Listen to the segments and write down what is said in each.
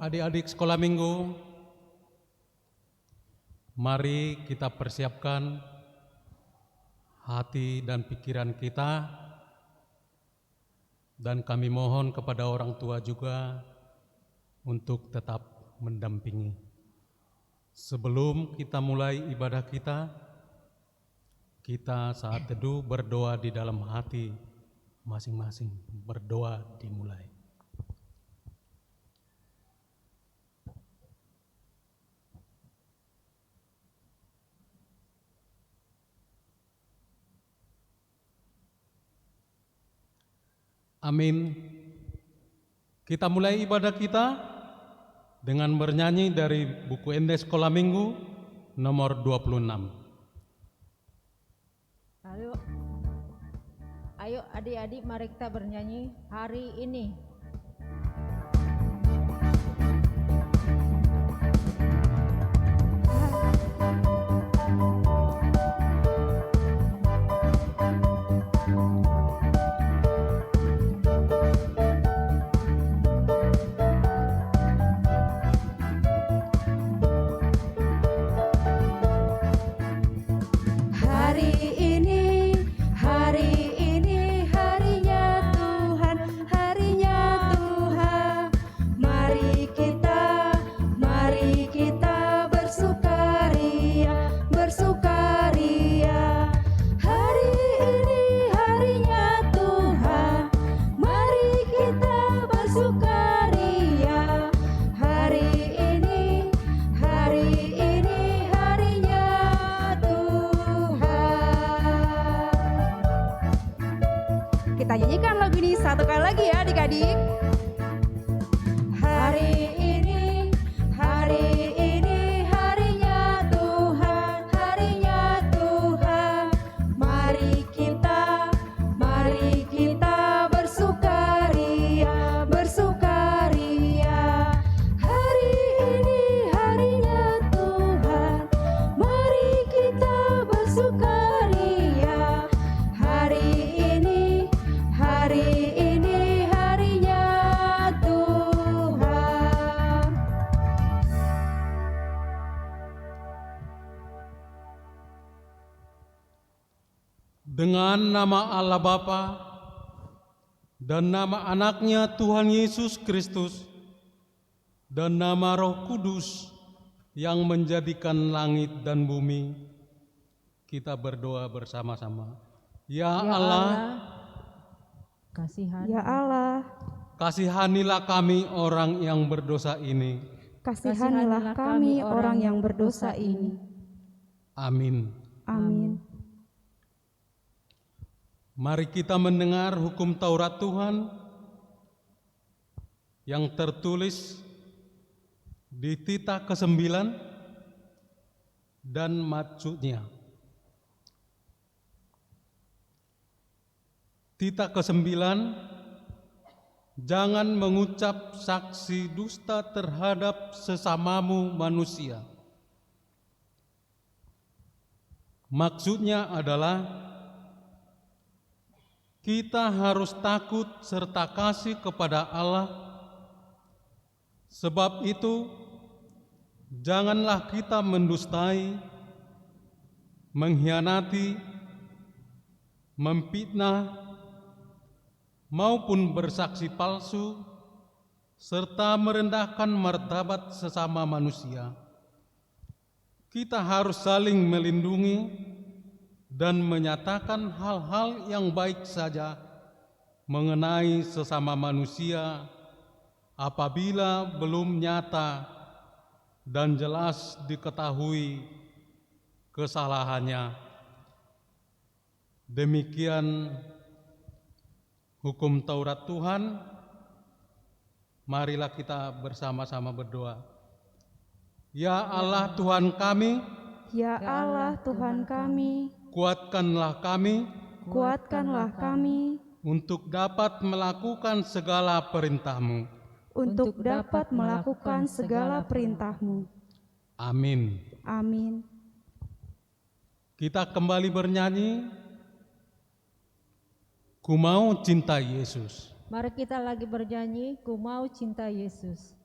adik-adik sekolah minggu, mari kita persiapkan hati dan pikiran kita, dan kami mohon kepada orang tua juga untuk tetap mendampingi. Sebelum kita mulai ibadah kita saat teduh berdoa di dalam hati masing-masing. Berdoa dimulai. Amin. Kita mulai ibadah kita dengan bernyanyi dari buku Ende Sekolah Minggu nomor 26. Ayo adik-adik, mari kita bernyanyi hari ini. Kita nyanyikan lagu ini satu kali lagi ya adik-adik. Hari ini harinya Tuhan, mari kita bersukaria. Hari ini harinya Tuhan, mari kita bersukaria. Hari ini harinya Tuhan. Dengan nama Allah Bapa dan nama anaknya Tuhan Yesus Kristus dan nama Roh Kudus yang menjadikan langit dan bumi, kita berdoa bersama-sama. Ya Allah, kasihanilah kami orang yang berdosa ini. Kasihanilah kami orang yang berdosa ini. Amin. Amin. Mari kita mendengar hukum Taurat Tuhan yang tertulis di Tita ke-9 dan maksudnya. Tita ke-9, jangan mengucap saksi dusta terhadap sesamamu manusia. Maksudnya adalah kita harus takut serta kasih kepada Allah. Sebab itu, janganlah kita mendustai, mengkhianati, memfitnah, maupun bersaksi palsu, serta merendahkan martabat sesama manusia. Kita harus saling melindungi dan menyatakan hal-hal yang baik saja mengenai sesama manusia apabila belum nyata dan jelas diketahui kesalahannya. Demikian hukum Taurat Tuhan. Marilah kita bersama-sama berdoa. Ya Allah Tuhan kami, Ya Allah Tuhan kami, kuatkanlah kami untuk dapat melakukan segala perintah-Mu. Amin. Amin. Kita kembali bernyanyi, Ku mau cinta Yesus. Mari kita lagi bernyanyi, Ku mau cinta Yesus.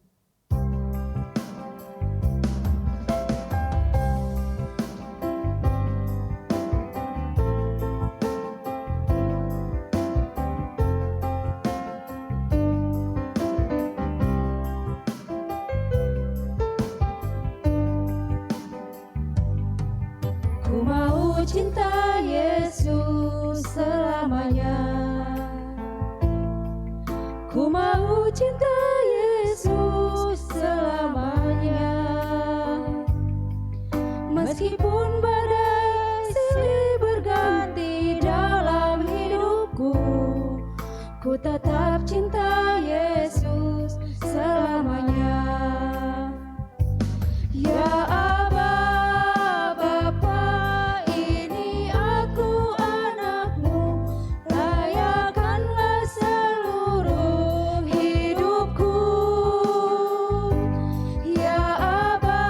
cinta Yesus selamanya. Ku mau cinta Yesus selamanya. Meskipun badai silih berganti dalam hidupku, ku tetap cinta Yesus selamanya. Ya Aba, Bapa, ini aku anakmu, layakkanlah seluruh hidupku. Ya Aba,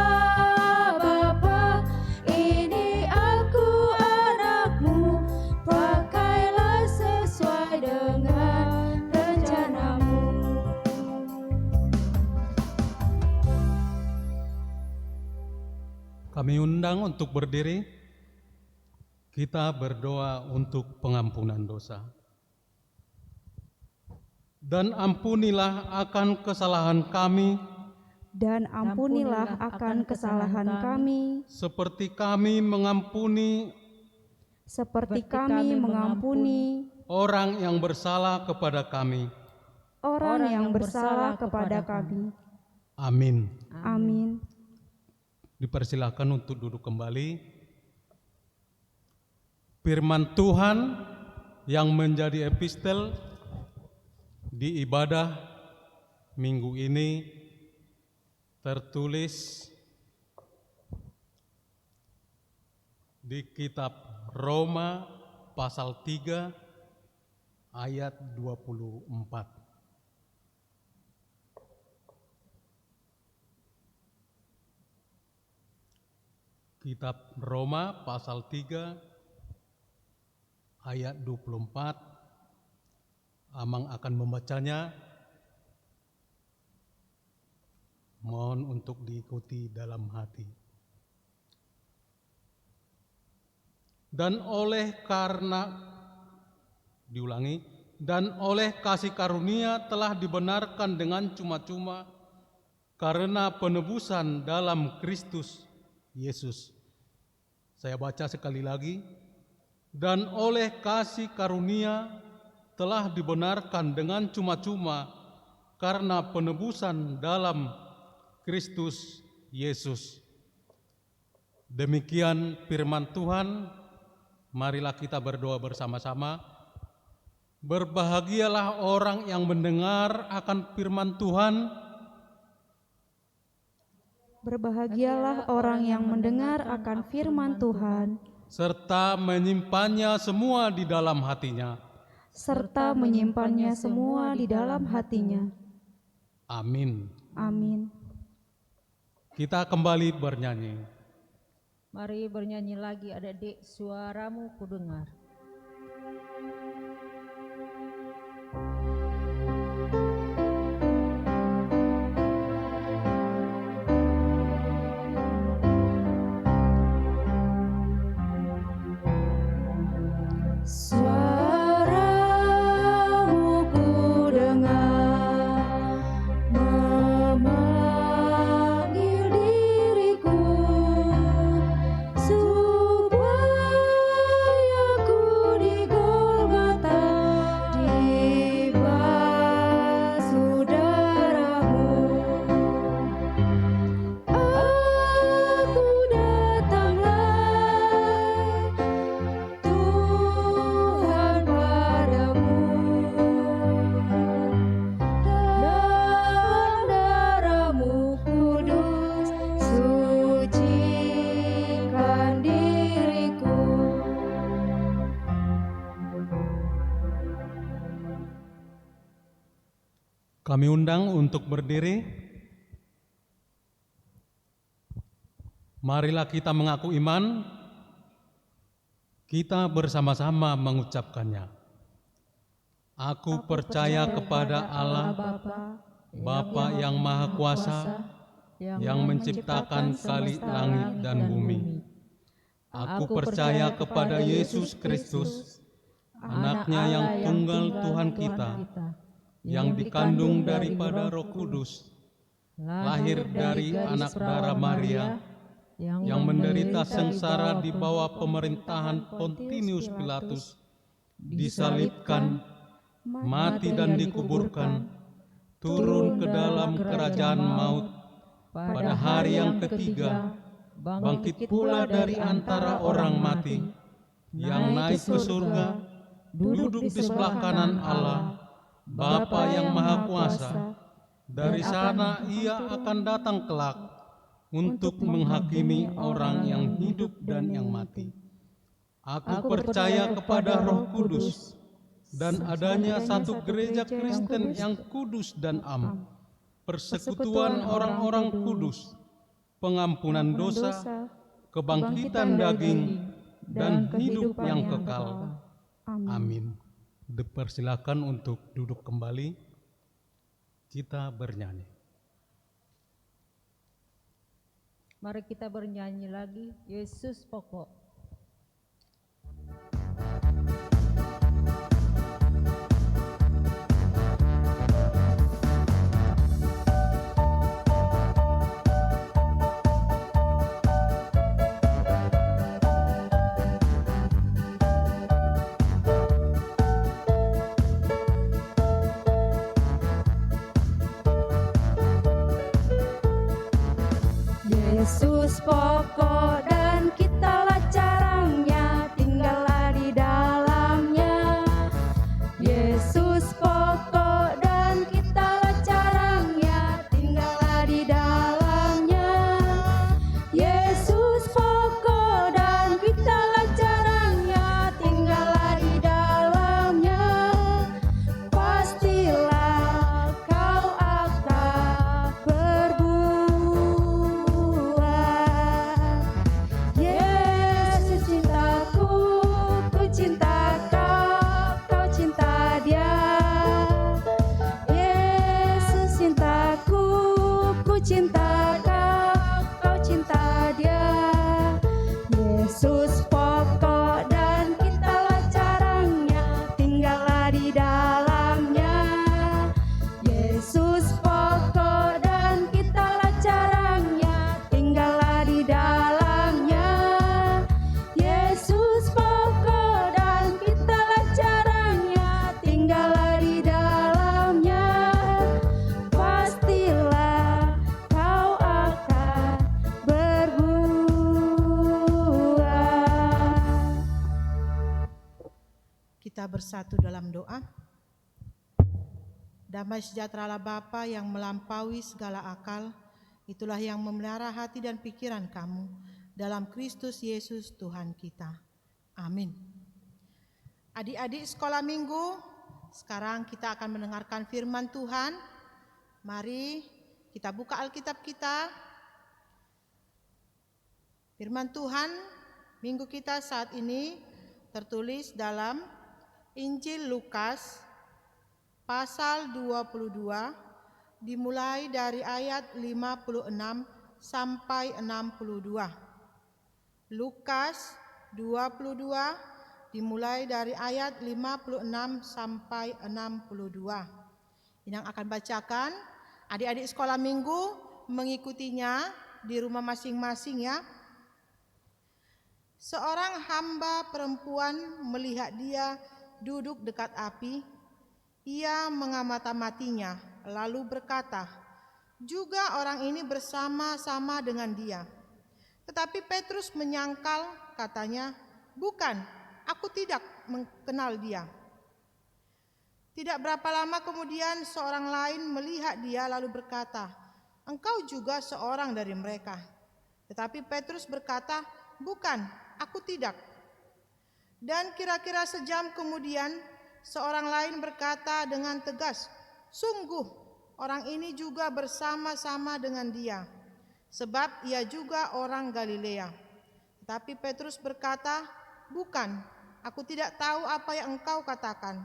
Bapa, ini aku anakmu, pakailah sesuai dengan rencanamu. Kami undang untuk berdiri. Kita berdoa untuk pengampunan dosa. Dan ampunilah akan kesalahan kami, Dan ampunilah akan kesalahan kami, seperti kami mengampuni seperti kami mengampuni orang yang bersalah kepada kami. orang yang bersalah kepada kami. Amin. Amin. Dipersilakan untuk duduk kembali. Firman Tuhan yang menjadi epistel di ibadah minggu ini tertulis di kitab Roma pasal 3 ayat 24. Kitab Roma pasal 3 ayat 24. Amang akan membacanya. Mohon untuk diikuti dalam hati. Dan oleh kasih karunia telah dibenarkan dengan cuma-cuma karena penebusan dalam Kristus Yesus. Saya baca sekali lagi. Dan oleh kasih karunia telah dibenarkan dengan cuma-cuma karena penebusan dalam Kristus Yesus. Demikian firman Tuhan. Marilah kita berdoa bersama-sama. Berbahagialah orang yang mendengar akan firman Tuhan. Berbahagialah orang yang mendengar akan firman Tuhan, serta menyimpannya semua di dalam hatinya. serta menyimpannya semua di dalam hatinya. Amin. Amin. Kita kembali bernyanyi. Mari bernyanyi lagi, adik-adik, suaramu kudengar. Suaramu kudengar, memanggil diriku, supaya ku di Golgota dibasuh darah-Mu. Aku datanglah Tuhan padamu, dan darah-Mu kudus sucikan diriku. Kami undang untuk berdiri. Marilah kita mengaku iman. Kita bersama-sama mengucapkannya. Aku percaya kepada Allah, Bapa yang Maha Kuasa, yang menciptakan sekali langit dan bumi. Aku percaya kepada Yesus Kristus, Anaknya yang tunggal Tuhan kita, yang dikandung daripada Roh Kudus, lahir dari anak darah Maria, yang menderita sengsara di bawah pemerintahan Pontius Pilatus, disalibkan, mati dan dikuburkan, turun ke dalam kerajaan maut, pada hari yang ketiga, bangkit pula dari antara orang mati, yang naik ke surga, duduk di sebelah kanan Allah, Bapa yang Maha Kuasa. Dari sana ia akan datang kelak untuk menghakimi orang yang hidup dan yang mati. Aku percaya kepada Roh Kudus dan adanya satu gereja Kristen yang kudus dan am, persekutuan orang-orang kudus, pengampunan dosa, kebangkitan daging, dan hidup yang kekal. Amin. Dipersilakan untuk duduk kembali. Kita bernyanyi. Mari kita bernyanyi lagi, Yesus pokok. Yesus pokok dan kitalah carangnya, tinggallah di dalamnya. Yesus pokok dan kitalah carangnya, tinggallah di dalamnya. Yesus pokok dan kitalah carangnya, tinggallah di dalamnya. Pastilah kau akan berbuah. Yesus cintaku, ku cinta kau, kau cinta dia. Yesus cintaku, ku cinta kau, kau cinta dia. Yesus pokok dan kitalah carangnya, tinggallah di dalamnya. Yesus pokok dan kitalah carangnya, tinggallah di dalamnya. Yesus pokok dan kitalah carangnya, tinggallah di dalamnya. Pastilah kau akan berbuah. Kita bersatu dalam doa. Damai sejahtera Bapa yang melampaui segala akal, itulah yang memelihara hati dan pikiran kamu dalam Kristus Yesus Tuhan kita. Amin. Adik-adik sekolah minggu, sekarang kita akan mendengarkan firman Tuhan. Mari kita buka Alkitab kita. Firman Tuhan minggu kita saat ini tertulis dalam Injil Lukas pasal 22, dimulai dari ayat 56 sampai 62. Lukas 22 dimulai dari ayat 56 sampai 62. Ini yang akan bacakan. Adik-adik sekolah minggu mengikutinya di rumah masing-masing ya. Seorang hamba perempuan melihat dia duduk dekat api. Ia mengamati-matinya, lalu berkata, juga orang ini bersama-sama dengan dia. Tetapi Petrus menyangkal, katanya, bukan, aku tidak mengenal dia. Tidak berapa lama kemudian seorang lain melihat dia lalu berkata, engkau juga seorang dari mereka. Tetapi Petrus berkata, bukan, aku tidak. Dan kira-kira sejam kemudian seorang lain berkata dengan tegas, sungguh orang ini juga bersama-sama dengan dia, sebab ia juga orang Galilea. Tetapi Petrus berkata, bukan, aku tidak tahu apa yang engkau katakan.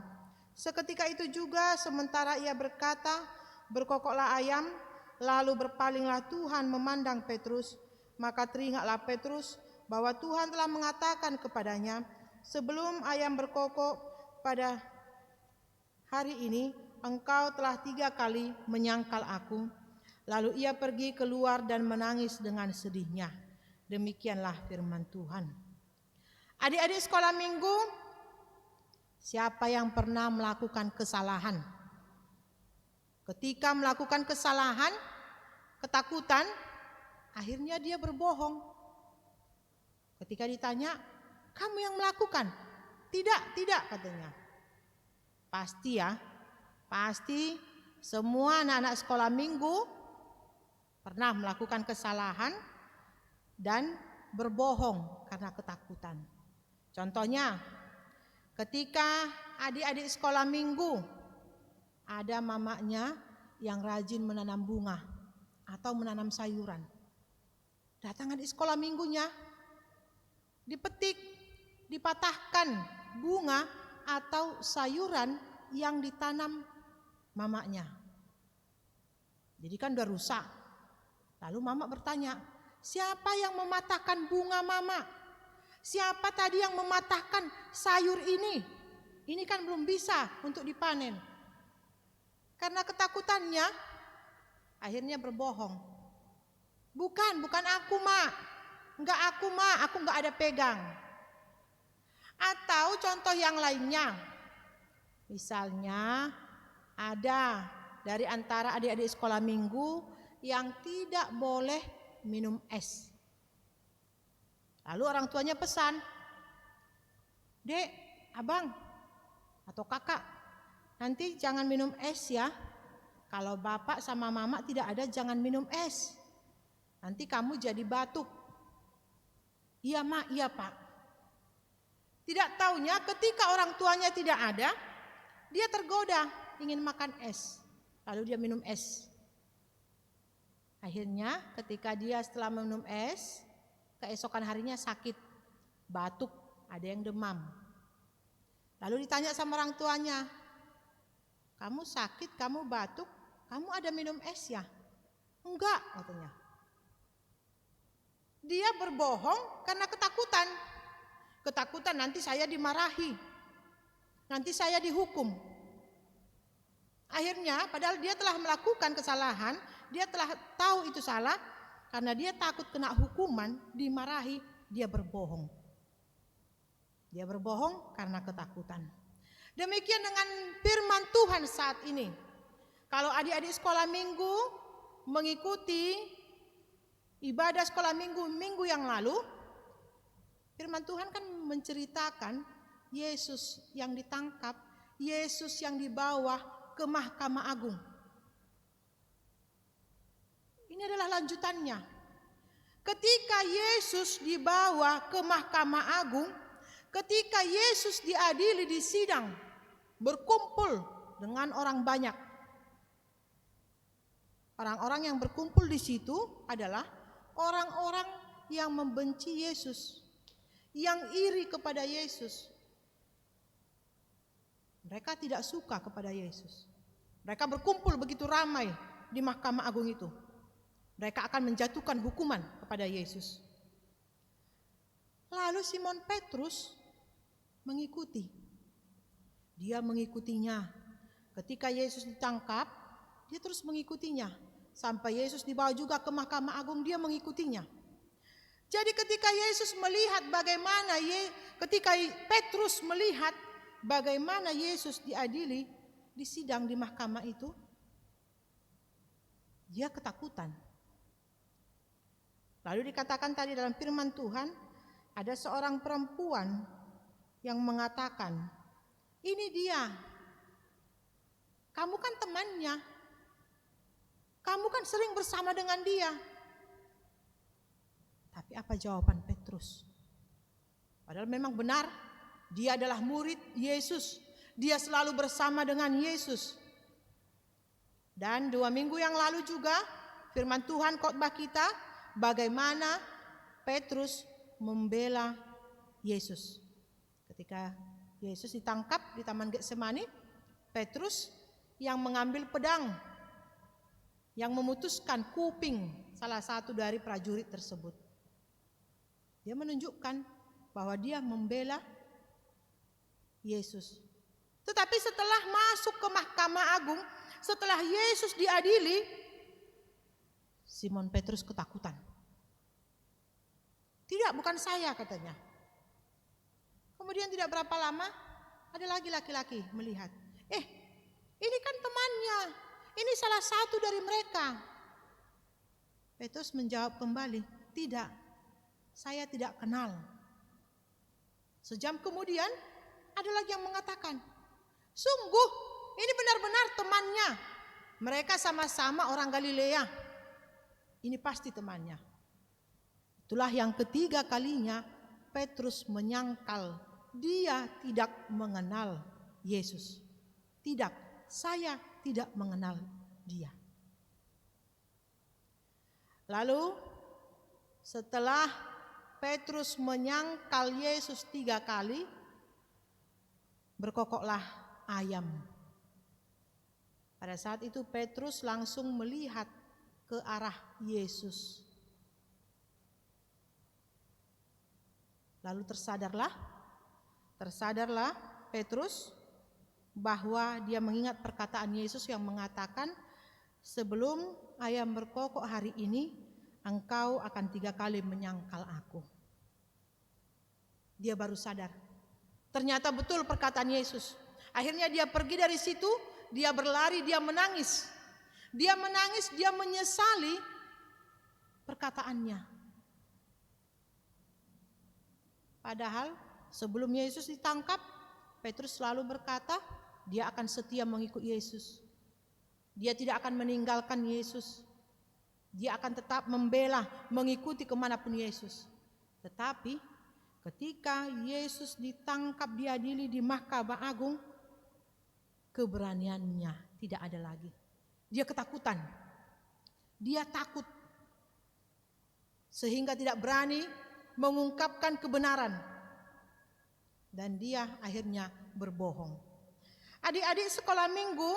Seketika itu juga sementara ia berkata, berkokoklah ayam, lalu berpalinglah Tuhan memandang Petrus. Maka teringatlah Petrus bahwa Tuhan telah mengatakan kepadanya, sebelum ayam berkokok pada hari ini, engkau telah 3 kali menyangkal aku. Lalu ia pergi keluar dan menangis dengan sedihnya. Demikianlah firman Tuhan. Adik-adik sekolah minggu, siapa yang pernah melakukan kesalahan? Ketika melakukan kesalahan, ketakutan, akhirnya dia berbohong. Ketika ditanya, kamu yang melakukan? Tidak katanya. Pasti ya, pasti semua anak-anak sekolah minggu pernah melakukan kesalahan dan berbohong karena ketakutan. Contohnya, ketika adik-adik sekolah minggu ada mamanya yang rajin menanam bunga atau menanam sayuran. Datang adik sekolah minggunya, dipetik, dipatahkan bunga atau sayuran yang ditanam mamanya. Jadi kan udah rusak. Lalu mama bertanya, siapa yang mematahkan bunga mama? Siapa tadi yang mematahkan sayur ini? Ini kan belum bisa untuk dipanen. Karena ketakutannya, akhirnya berbohong. Bukan aku mak. Enggak aku mak, aku enggak ada pegang. Atau contoh yang lainnya. Misalnya ada dari antara adik-adik sekolah minggu yang tidak boleh minum es. Lalu orang tuanya pesan, Dek, abang, atau kakak, nanti jangan minum es ya. Kalau bapak sama mama tidak ada, jangan minum es. Nanti kamu jadi batuk. Iya mak, iya pak. Tidak taunya ketika orang tuanya tidak ada, dia tergoda ingin makan es. Lalu dia minum es. Akhirnya ketika dia setelah minum es, keesokan harinya sakit, batuk, ada yang demam. Lalu ditanya sama orang tuanya, kamu sakit, kamu batuk, kamu ada minum es ya? Enggak, katanya. Dia berbohong karena ketakutan. Ketakutan nanti saya dimarahi, nanti saya dihukum. Akhirnya padahal dia telah melakukan kesalahan, dia telah tahu itu salah, karena dia takut kena hukuman, dimarahi, dia berbohong. Dia berbohong karena ketakutan. Demikian dengan firman Tuhan saat ini. Kalau adik-adik sekolah minggu mengikuti ibadah sekolah minggu yang lalu, firman Tuhan kan menceritakan Yesus yang ditangkap, Yesus yang dibawa ke Mahkamah Agung. Ini adalah lanjutannya. Ketika Yesus dibawa ke Mahkamah Agung, ketika Yesus diadili di sidang, berkumpul dengan orang banyak. Orang-orang yang berkumpul di situ adalah orang-orang yang membenci Yesus, yang iri kepada Yesus. Mereka tidak suka kepada Yesus. Mereka berkumpul begitu ramai di Mahkamah Agung itu. Mereka akan menjatuhkan hukuman kepada Yesus. Lalu Simon Petrus mengikuti. Dia mengikutinya. Ketika Yesus ditangkap, dia terus mengikutinya. Sampai Yesus dibawa juga ke Mahkamah Agung, dia mengikutinya. Jadi ketika Yesus melihat bagaimana, ketika Petrus melihat bagaimana Yesus diadili di sidang di mahkamah itu, dia ketakutan. Lalu dikatakan tadi dalam firman Tuhan, ada seorang perempuan yang mengatakan, ini dia, kamu kan temannya, kamu kan sering bersama dengan dia. Tapi apa jawaban Petrus? Padahal memang benar, dia adalah murid Yesus, dia selalu bersama dengan Yesus. Dan 2 minggu yang lalu juga firman Tuhan khotbah kita, bagaimana Petrus membela Yesus. Ketika Yesus ditangkap di Taman Getsemani, Petrus yang mengambil pedang, yang memutuskan kuping salah satu dari prajurit tersebut. Dia menunjukkan bahwa dia membela Yesus. Tetapi setelah masuk ke Mahkamah Agung, setelah Yesus diadili, Simon Petrus ketakutan. Tidak, bukan saya katanya. Kemudian tidak berapa lama ada lagi laki-laki melihat. Ini kan temannya, ini salah satu dari mereka. Petrus menjawab kembali, tidak, saya tidak kenal. Sejam kemudian ada lagi yang mengatakan, sungguh ini benar-benar temannya. Mereka sama-sama orang Galilea. Ini pasti temannya. Itulah yang ketiga kalinya Petrus menyangkal dia tidak mengenal Yesus. Tidak, saya tidak mengenal dia. Lalu setelah Petrus menyangkal Yesus 3 kali, berkokoklah ayam. Pada saat itu Petrus langsung melihat ke arah Yesus. Lalu tersadarlah Petrus bahwa dia mengingat perkataan Yesus yang mengatakan, sebelum ayam berkokok hari ini, engkau akan 3 kali menyangkal aku. Dia baru sadar. Ternyata betul perkataan Yesus. Akhirnya dia pergi dari situ, dia berlari, dia menangis. Dia menangis, dia menyesali perkataannya. Padahal sebelum Yesus ditangkap, Petrus selalu berkata, dia akan setia mengikut Yesus. Dia tidak akan meninggalkan Yesus. Dia akan tetap membela, mengikuti kemanapun Yesus. Tetapi ketika Yesus ditangkap, diadili di Mahkamah Agung, keberaniannya tidak ada lagi. Dia ketakutan. Dia takut. Sehingga tidak berani mengungkapkan kebenaran. Dan dia akhirnya berbohong. Adik-adik sekolah minggu,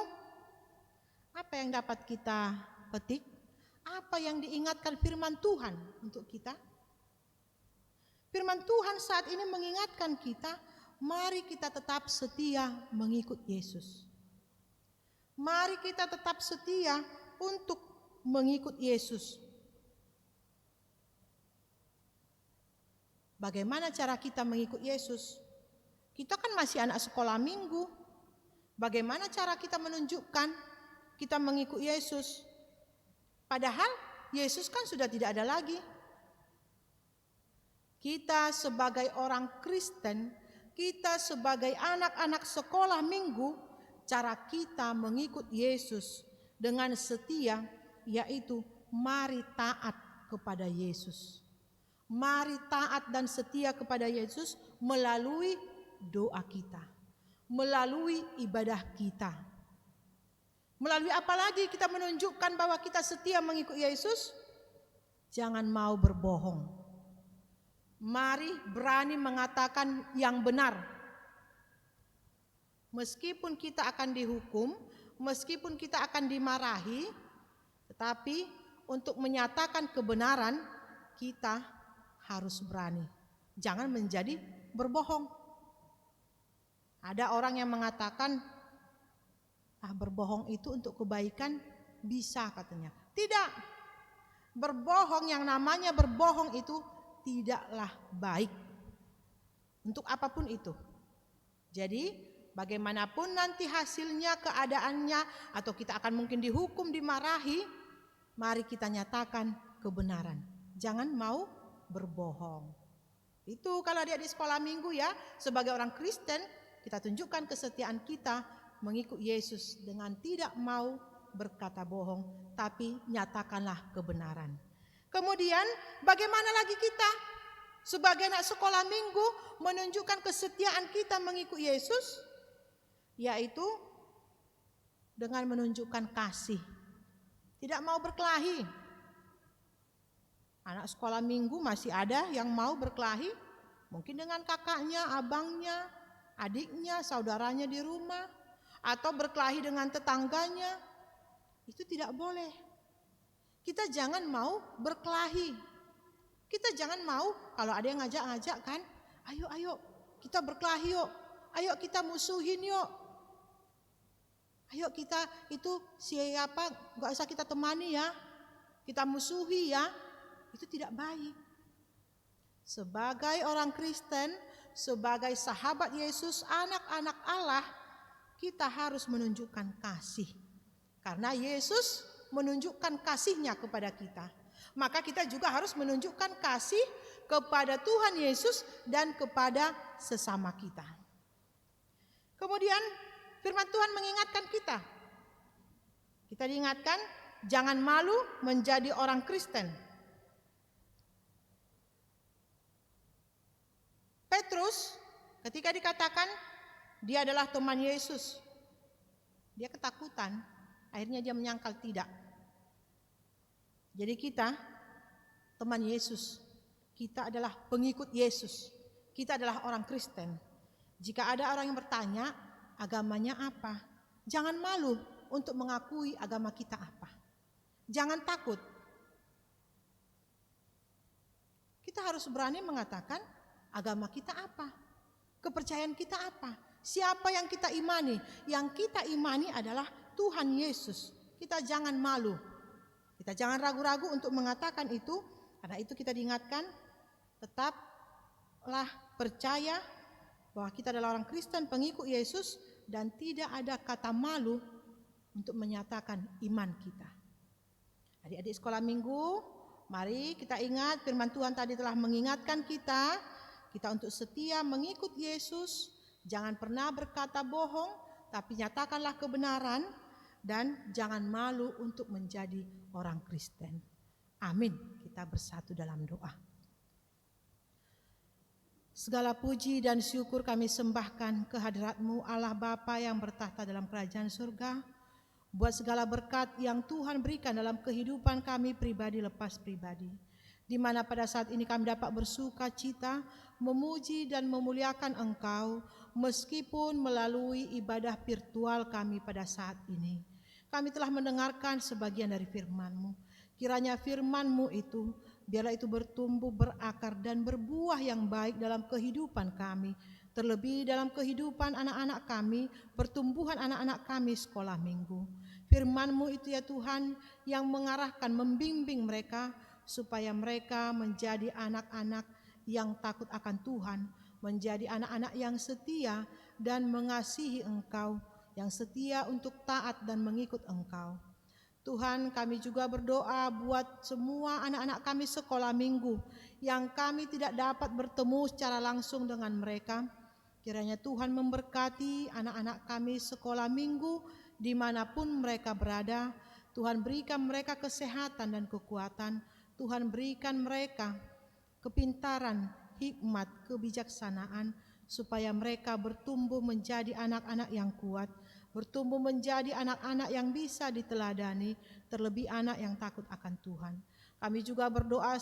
apa yang dapat kita petik? Apa yang diingatkan firman Tuhan untuk kita? Firman Tuhan saat ini mengingatkan kita, mari kita tetap setia mengikut Yesus. Mari kita tetap setia untuk mengikut Yesus. Bagaimana cara kita mengikut Yesus? Kita kan masih anak sekolah minggu. Bagaimana cara kita menunjukkan kita mengikut Yesus? Padahal Yesus kan sudah tidak ada lagi. Kita sebagai orang Kristen, kita sebagai anak-anak sekolah minggu, cara kita mengikut Yesus dengan setia, yaitu mari taat kepada Yesus. Mari taat dan setia kepada Yesus melalui doa kita, melalui ibadah kita. Melalui apa lagi kita menunjukkan bahwa kita setia mengikut Yesus? Jangan mau berbohong. Mari berani mengatakan yang benar. Meskipun kita akan dihukum, meskipun kita akan dimarahi, tetapi untuk menyatakan kebenaran kita harus berani. Jangan menjadi berbohong. Ada orang yang mengatakan, berbohong itu untuk kebaikan bisa katanya. Tidak. Berbohong, yang namanya berbohong itu tidaklah baik. Untuk apapun itu. Jadi bagaimanapun nanti hasilnya, keadaannya, atau kita akan mungkin dihukum, dimarahi, mari kita nyatakan kebenaran. Jangan mau berbohong. Itu kalau dia di sekolah minggu ya, sebagai orang Kristen, kita tunjukkan kesetiaan kita mengikut Yesus dengan tidak mau berkata bohong, tapi nyatakanlah kebenaran. Kemudian bagaimana lagi kita sebagai anak sekolah minggu menunjukkan kesetiaan kita mengikut Yesus? Yaitu dengan menunjukkan kasih. Tidak mau berkelahi. Anak sekolah minggu masih ada yang mau berkelahi, mungkin dengan kakaknya, abangnya, adiknya, saudaranya di rumah, atau berkelahi dengan tetangganya. Itu tidak boleh. Kita jangan mau berkelahi. Kita jangan mau, kalau ada yang ngajak-ngajak kan, ayo kita berkelahi yuk, ayo kita musuhin yuk, ayo kita itu siapa gak usah kita temani ya, kita musuhi ya. Itu tidak baik. Sebagai orang Kristen, sebagai sahabat Yesus, anak-anak Allah, kita harus menunjukkan kasih. Karena Yesus menunjukkan kasih-Nya kepada kita. Maka kita juga harus menunjukkan kasih kepada Tuhan Yesus dan kepada sesama kita. Kemudian firman Tuhan mengingatkan kita. Kita diingatkan, jangan malu menjadi orang Kristen. Petrus ketika dikatakan dia adalah teman Yesus, dia ketakutan, akhirnya dia menyangkal tidak. Jadi kita teman Yesus, kita adalah pengikut Yesus, kita adalah orang Kristen. Jika ada orang yang bertanya agamanya apa, jangan malu untuk mengakui agama kita apa. Jangan takut. Kita harus berani mengatakan agama kita apa, kepercayaan kita apa, siapa yang kita imani. Yang kita imani adalah Tuhan Yesus. Kita jangan malu. Kita jangan ragu-ragu untuk mengatakan itu. Karena itu kita diingatkan, tetaplah percaya bahwa kita adalah orang Kristen, pengikut Yesus, dan tidak ada kata malu untuk menyatakan iman kita. Adik-adik sekolah minggu, mari kita ingat firman Tuhan tadi telah mengingatkan kita untuk setia mengikut Yesus. Jangan pernah berkata bohong, tapi nyatakanlah kebenaran, dan jangan malu untuk menjadi orang Kristen. Amin. Kita bersatu dalam doa. Segala puji dan syukur kami sembahkan kehadirat-Mu Allah Bapa yang bertahta dalam kerajaan surga. Buat segala berkat yang Tuhan berikan dalam kehidupan kami pribadi lepas pribadi. Di mana pada saat ini kami dapat bersuka cita, memuji dan memuliakan Engkau, meskipun melalui ibadah virtual kami pada saat ini. Kami telah mendengarkan sebagian dari firman-Mu. Kiranya firman-Mu itu, biarlah itu bertumbuh, berakar, dan berbuah yang baik dalam kehidupan kami. Terlebih dalam kehidupan anak-anak kami, pertumbuhan anak-anak kami sekolah minggu. Firman-Mu itu ya Tuhan, yang mengarahkan, membimbing mereka, supaya mereka menjadi anak-anak yang takut akan Tuhan, menjadi anak-anak yang setia dan mengasihi Engkau, yang setia untuk taat dan mengikut Engkau. Tuhan, kami juga berdoa buat semua anak-anak kami sekolah minggu yang kami tidak dapat bertemu secara langsung dengan mereka. Kiranya Tuhan memberkati anak-anak kami sekolah minggu dimanapun mereka berada. Tuhan berikan mereka kesehatan dan kekuatan. Tuhan berikan mereka kepintaran, hikmat, kebijaksanaan, supaya mereka bertumbuh menjadi anak-anak yang kuat, bertumbuh menjadi anak-anak yang bisa diteladani, terlebih anak yang takut akan Tuhan. Kami juga berdoa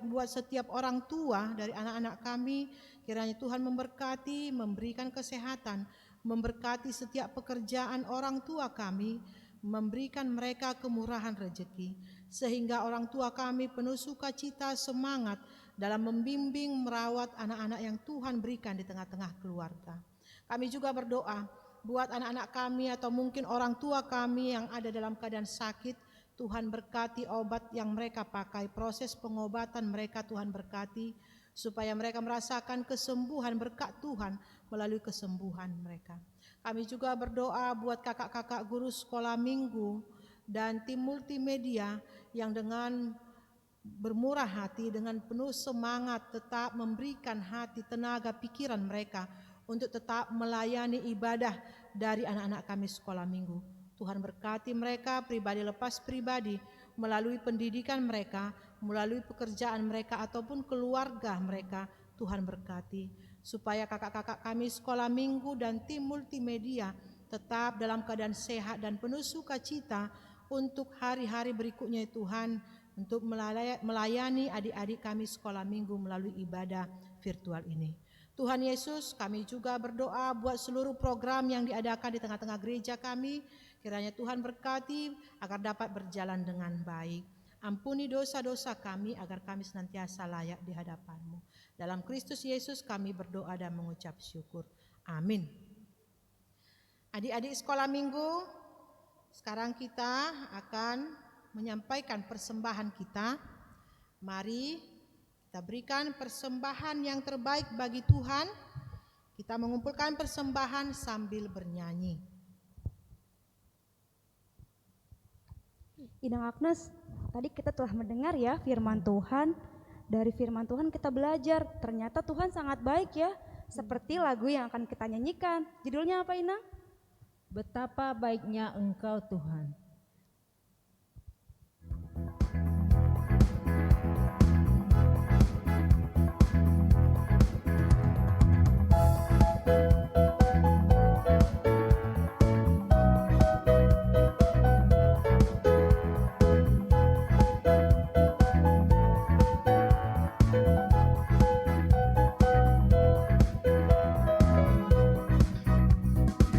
buat setiap orang tua dari anak-anak kami, kiranya Tuhan memberkati, memberikan kesehatan, memberkati setiap pekerjaan orang tua kami, memberikan mereka kemurahan rezeki, sehingga orang tua kami penuh sukacita, semangat dalam membimbing, merawat anak-anak yang Tuhan berikan di tengah-tengah keluarga. Kami juga berdoa buat anak-anak kami atau mungkin orang tua kami yang ada dalam keadaan sakit. Tuhan berkati obat yang mereka pakai, proses pengobatan mereka Tuhan berkati, supaya mereka merasakan kesembuhan berkat Tuhan melalui kesembuhan mereka. Kami juga berdoa buat kakak-kakak guru sekolah minggu dan tim multimedia yang dengan bermurah hati, dengan penuh semangat tetap memberikan hati, tenaga, pikiran mereka untuk tetap melayani ibadah dari anak-anak kami sekolah minggu. Tuhan berkati mereka pribadi lepas pribadi, melalui pendidikan mereka, melalui pekerjaan mereka ataupun keluarga mereka. Tuhan berkati supaya kakak-kakak kami sekolah minggu dan tim multimedia tetap dalam keadaan sehat dan penuh sukacita untuk hari-hari berikutnya Tuhan, untuk melayani adik-adik kami sekolah minggu melalui ibadah virtual ini. Tuhan Yesus, kami juga berdoa buat seluruh program yang diadakan di tengah-tengah gereja kami. Kiranya Tuhan berkati agar dapat berjalan dengan baik. Ampuni dosa-dosa kami agar kami senantiasa layak di hadapan-Mu. Dalam Kristus Yesus kami berdoa dan mengucap syukur. Amin. Adik-adik sekolah minggu, sekarang kita akan menyampaikan persembahan kita. Mari Kita berikan persembahan yang terbaik bagi Tuhan. Kita mengumpulkan persembahan sambil bernyanyi. Inang Agnes, tadi kita telah mendengar ya firman Tuhan. Dari firman Tuhan kita belajar, ternyata Tuhan sangat baik ya. Seperti lagu yang akan kita nyanyikan. Judulnya apa, Inang? Betapa baiknya Engkau Tuhan.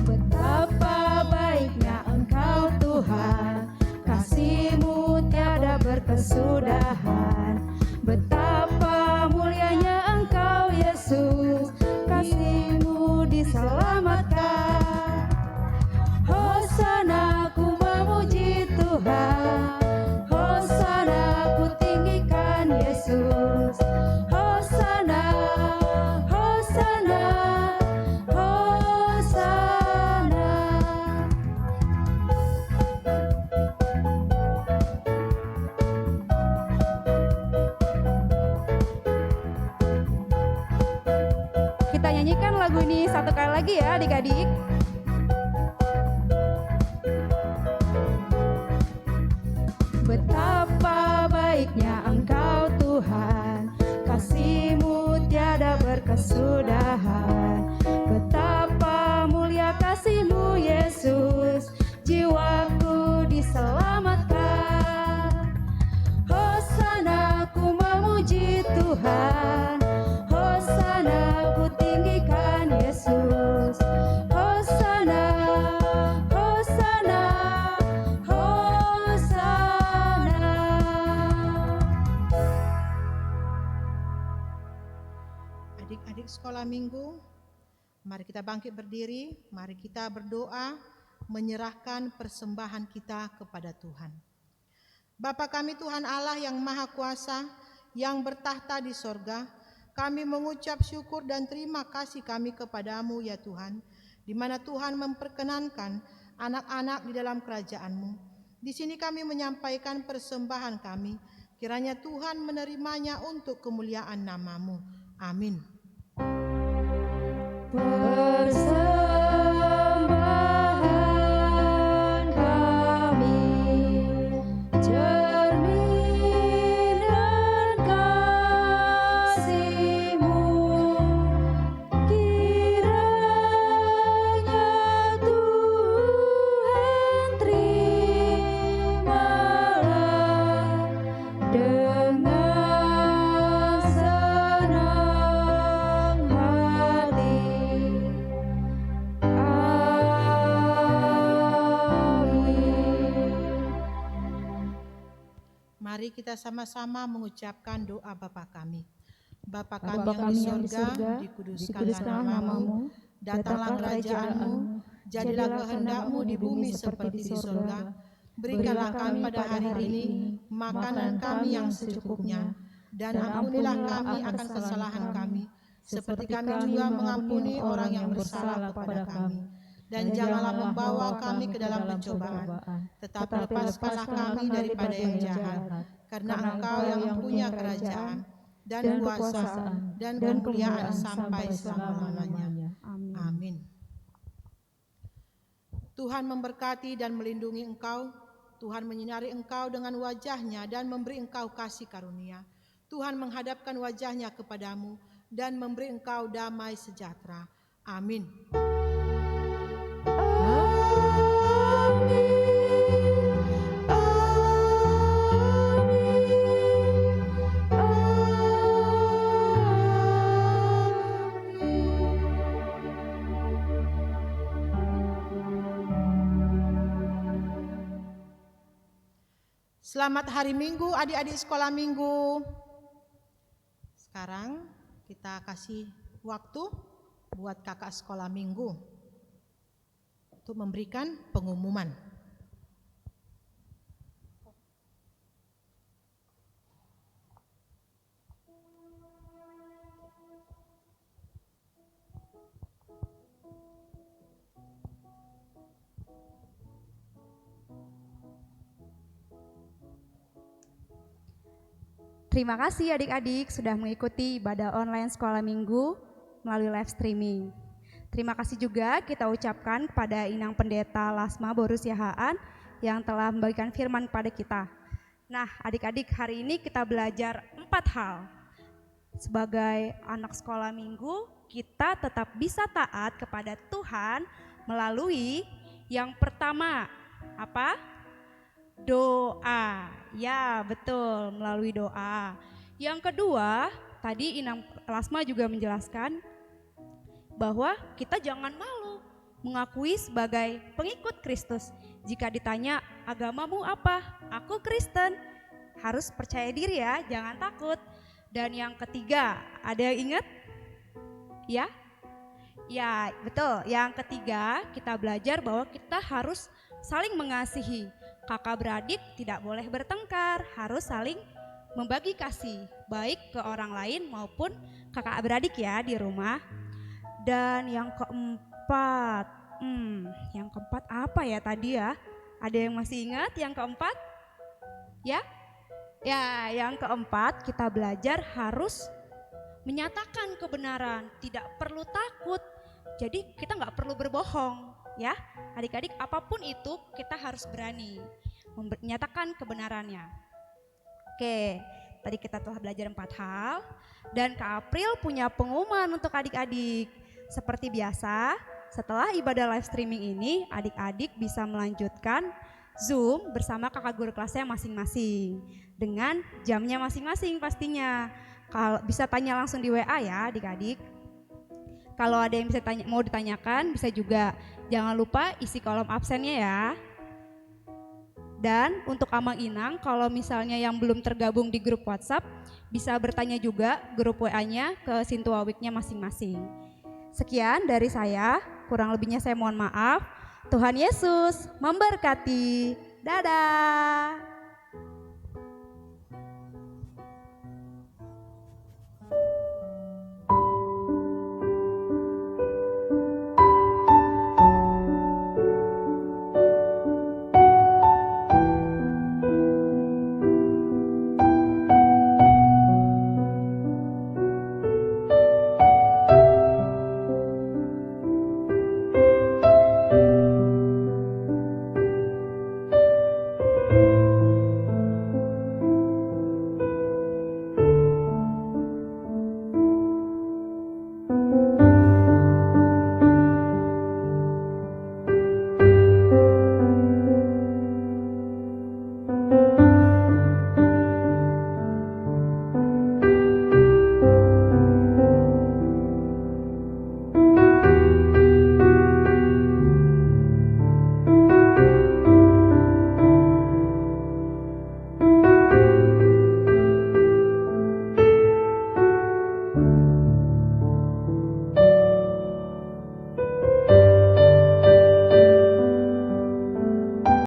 Betapa baiknya Engkau Tuhan, kasih-Mu tiada berkesudahan. Betapa mulianya Engkau Yesus, kasih-Mu diselamatkan. Hosana ku memuji Tuhan, Hosana ku tinggikan Yesus. Hosana, Hosana, Hosana. Kita nyanyikan lagu ini satu kali lagi ya adik-adik. Betapa baiknya Engkau Tuhan, kasih-Mu tiada berkesudahan. Betapa mulia kasih-Mu Yesus, jiwaku diselamatkan. Hosana ku memuji Tuhan, Hosana ku tinggikan Yesus. Hosana, Hosana, Hosana. Adik-adik sekolah minggu, mari kita bangkit berdiri, mari kita berdoa, menyerahkan persembahan kita kepada Tuhan. Bapa kami Tuhan Allah yang Maha Kuasa, yang bertahta di sorga, kami mengucap syukur dan terima kasih kami kepadamu ya Tuhan, di mana Tuhan memperkenankan anak-anak di dalam kerajaan-Mu. Di sini kami menyampaikan persembahan kami, kiranya Tuhan menerimanya untuk kemuliaan nama-Mu. Amin. Persembahan kami, cerminan kasih-Mu, kiranya Tuhan terimalah dengan senang hati. Mari kita sama-sama mengucapkan doa Bapa kami. Bapa Bapa kami yang di surga, dikuduskanlah namamu, datanglah kerajaan-Mu, jadilah kehendak-Mu di bumi seperti di surga. Berikanlah kami pada hari ini makanan kami yang secukupnya, dan ampunilah kami akan kesalahan kami, seperti kami juga mengampuni orang yang bersalah kepada kami. Dan janganlah membawa kami ke dalam pencobaan, tetapi lepaskanlah kami daripada yang jahat, karena Engkau yang punya kerajaan, dan kuasa, dan kemuliaan sampai selama-lamanya. Amin. Tuhan memberkati dan melindungi engkau, Tuhan menyinari engkau dengan wajah-Nya dan memberi engkau kasih karunia. Tuhan menghadapkan wajah-Nya kepadamu dan memberi engkau damai sejahtera. Amin. Selamat hari Minggu, adik-adik sekolah minggu. Sekarang kita kasih waktu buat kakak sekolah minggu untuk memberikan pengumuman. Terima kasih adik-adik sudah mengikuti ibadah online sekolah minggu melalui live streaming. Terima kasih juga kita ucapkan kepada Inang Pendeta Lasma Borus Yahaan yang telah membagikan firman kepada kita. Nah adik-adik, hari ini kita belajar 4 hal. Sebagai anak sekolah minggu, kita tetap bisa taat kepada Tuhan melalui yang pertama, apa? Doa. Ya betul, melalui doa. Yang kedua, tadi Inang Lasma juga menjelaskan bahwa kita jangan malu mengakui sebagai pengikut Kristus. Jika ditanya agamamu apa? Aku Kristen. Harus percaya diri ya, jangan takut. Dan yang ketiga, ada yang ingat? Ya? Ya betul, yang ketiga kita belajar bahwa kita harus saling mengasihi. Kakak beradik tidak boleh bertengkar, harus saling membagi kasih, baik ke orang lain maupun kakak beradik ya di rumah. Dan yang keempat, yang keempat apa ya tadi ya? Ada yang masih ingat yang keempat? Ya? Ya, yang keempat kita belajar harus menyatakan kebenaran, tidak perlu takut. Jadi kita nggak perlu berbohong. Ya, adik-adik, apapun itu kita harus berani menyatakan kebenarannya. Oke, tadi kita telah belajar 4 hal dan Kak April punya pengumuman untuk adik-adik. Seperti biasa, setelah ibadah live streaming ini, adik-adik bisa melanjutkan Zoom bersama kakak guru kelasnya masing-masing dengan jamnya masing-masing pastinya. Kalau bisa tanya langsung di WA ya adik-adik. Kalau ada yang bisa mau ditanyakan bisa juga. Jangan lupa isi kolom absennya ya. Dan untuk Amang Inang, kalau misalnya yang belum tergabung di grup WhatsApp, bisa bertanya juga grup WA-nya ke Sintuawiknya masing-masing. Sekian dari saya, kurang lebihnya saya mohon maaf. Tuhan Yesus memberkati. Dadah.